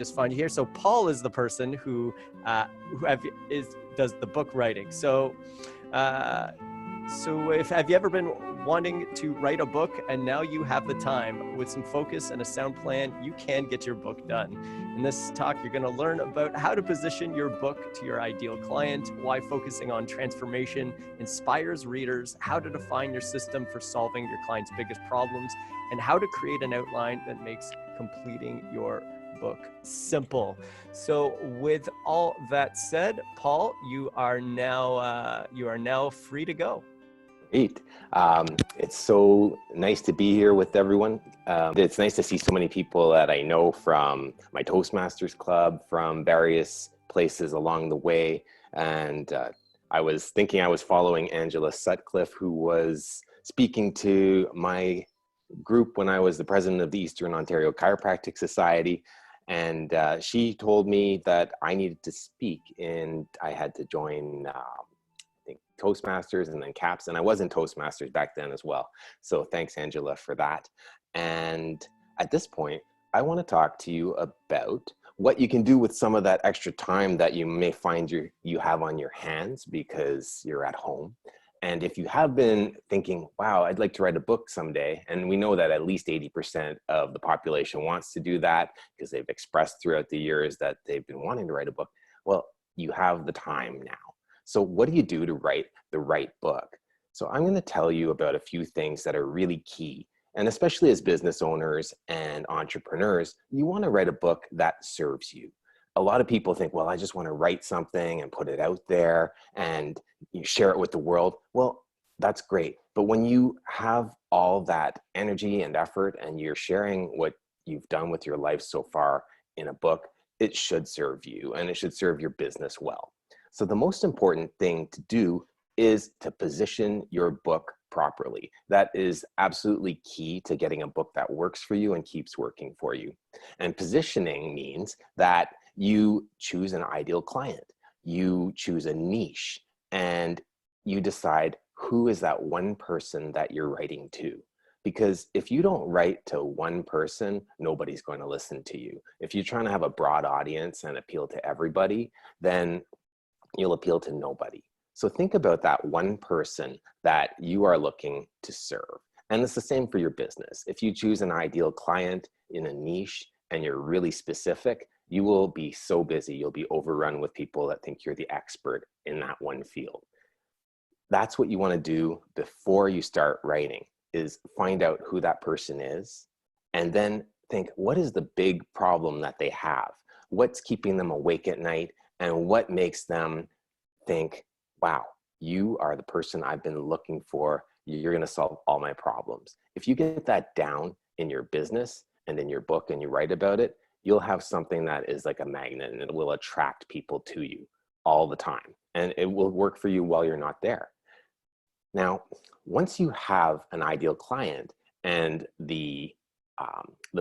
just find you here. So Paul is the person who does the book writing. So have you ever been wanting to write a book, and now you have the time with some focus and a sound plan, you can get your book done. In this talk, you're going to learn about how to position your book to your ideal client, why focusing on transformation inspires readers, how to define your system for solving your client's biggest problems, and how to create an outline that makes completing your book simple. So with all that said, Paul, you are now free to go. Great. It's so nice to be here with everyone. It's nice to see so many people that I know from my Toastmasters Club, from various places along the way. And I was thinking I was following Angela Sutcliffe, who was speaking to my group when I was the president of the Eastern Ontario Chiropractic Society. And she told me that I needed to speak, and I had to join Toastmasters and then CAPS, and I was in Toastmasters back then as well. So thanks, Angela, for that. And at this point, I want to talk to you about what you can do with some of that extra time that you may find you have on your hands because you're at home. And if you have been thinking, wow, I'd like to write a book someday, and we know that at least 80% of the population wants to do that because they've expressed throughout the years that they've been wanting to write a book, well, you have the time now. So what do you do to write the right book? So I'm going to tell you about a few things that are really key. And especially as business owners and entrepreneurs, you want to write a book that serves you. A lot of people think, well, I just want to write something and put it out there and you share it with the world. Well, that's great. But when you have all that energy and effort and you're sharing what you've done with your life so far in a book, it should serve you and it should serve your business well. So the most important thing to do is to position your book properly. That is absolutely key to getting a book that works for you and keeps working for you. And positioning means that you choose an ideal client, you choose a niche, and you decide who is that one person that you're writing to. Because if you don't write to one person, nobody's going to listen to you. If you're trying to have a broad audience and appeal to everybody, then you'll appeal to nobody. So think about that one person that you are looking to serve. And it's the same for your business. If you choose an ideal client in a niche and you're really specific, you will be so busy, you'll be overrun with people that think you're the expert in that one field. That's what you want to do before you start writing, is find out who that person is and then think, what is the big problem that they have? What's keeping them awake at night? And what makes them think, wow, you are the person I've been looking for. You're going to solve all my problems. If you get that down in your business and in your book and you write about it, you'll have something that is like a magnet and it will attract people to you all the time. And it will work for you while you're not there. Now, once you have an ideal client and the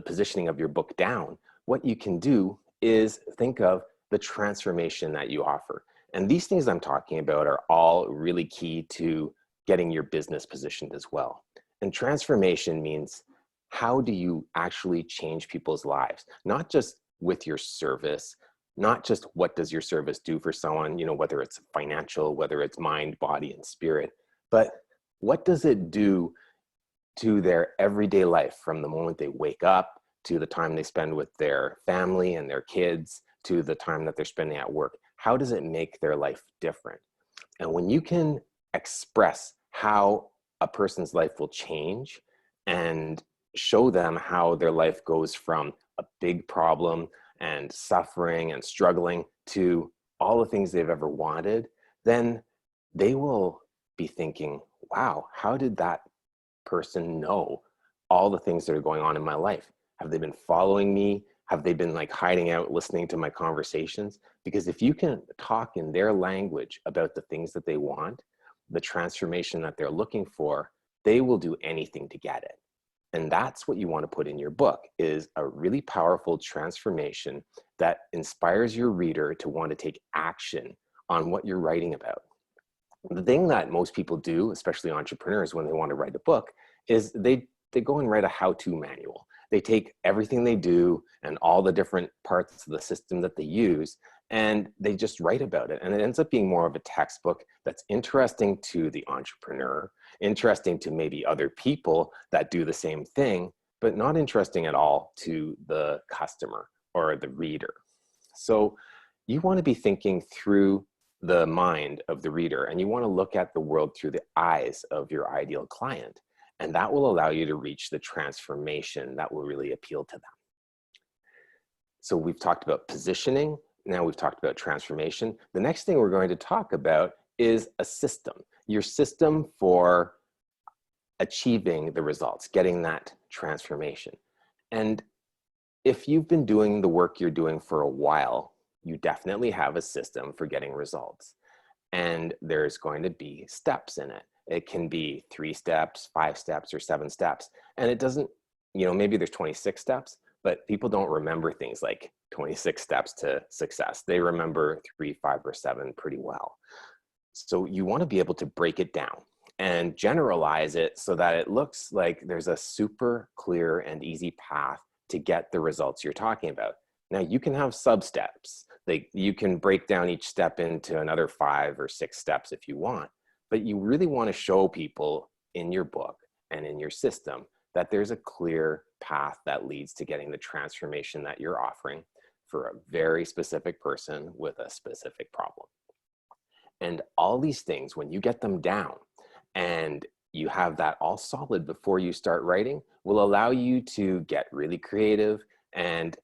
positioning of your book down, what you can do is think of the transformation that you offer. And these things I'm talking about are all really key to getting your business positioned as well. And transformation means, how do you actually change people's lives? Not just with your service, not just what does your service do for someone, whether it's financial, whether it's mind, body, and spirit, but what does it do to their everyday life from the moment they wake up to the time they spend with their family and their kids, to the time that they're spending at work? How does it make their life different? And when you can express how a person's life will change and show them how their life goes from a big problem and suffering and struggling to all the things they've ever wanted, then they will be thinking, wow, how did that person know all the things that are going on in my life? Have they been following me? Have they been like hiding out, listening to my conversations? Because if you can talk in their language about the things that they want, the transformation that they're looking for, they will do anything to get it. And that's what you want to put in your book, is a really powerful transformation that inspires your reader to want to take action on what you're writing about. The thing that most people do, especially entrepreneurs, when they want to write a book, is they go and write a how-to manual. They take everything they do and all the different parts of the system that they use, and they just write about it. And it ends up being more of a textbook that's interesting to the entrepreneur, interesting to maybe other people that do the same thing, but not interesting at all to the customer or the reader. So you want to be thinking through the mind of the reader, and you want to look at the world through the eyes of your ideal client. And that will allow you to reach the transformation that will really appeal to them. So we've talked about positioning. Now we've talked about transformation. The next thing we're going to talk about is a system. Your system for achieving the results, getting that transformation. And if you've been doing the work you're doing for a while, you definitely have a system for getting results. And there's going to be steps in it. It can be 3 steps, 5 steps, or 7 steps. And it doesn't, maybe there's 26 steps, but people don't remember things like 26 steps to success. They remember 3, 5, or 7 pretty well. So you want to be able to break it down and generalize it so that it looks like there's a super clear and easy path to get the results you're talking about. Now you can have sub-steps. You can break down each step into another 5 or 6 steps if you want, but you really want to show people in your book and in your system that there's a clear path that leads to getting the transformation that you're offering for a very specific person with a specific problem. And all these things, when you get them down and you have that all solid before you start writing, will allow you to get really creative and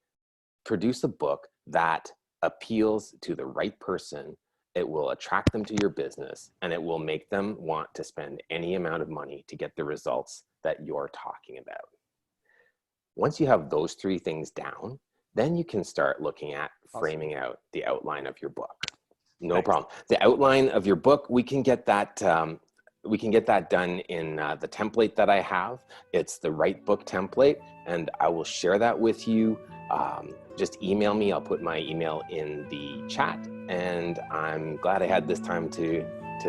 produce a book that appeals to the right person. It will attract them to your business, and it will make them want to spend any amount of money to get the results that you're talking about. Once you have those 3 things down, then you can start looking at framing out the outline of your book. No problem. The outline of your book, we can get that done in the template that I have. It's the Write Book template, and I will share that with you. Just email me. I'll put my email in the chat, and I'm glad I had this time to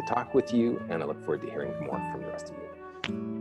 talk with you, and I look forward to hearing more from the rest of you.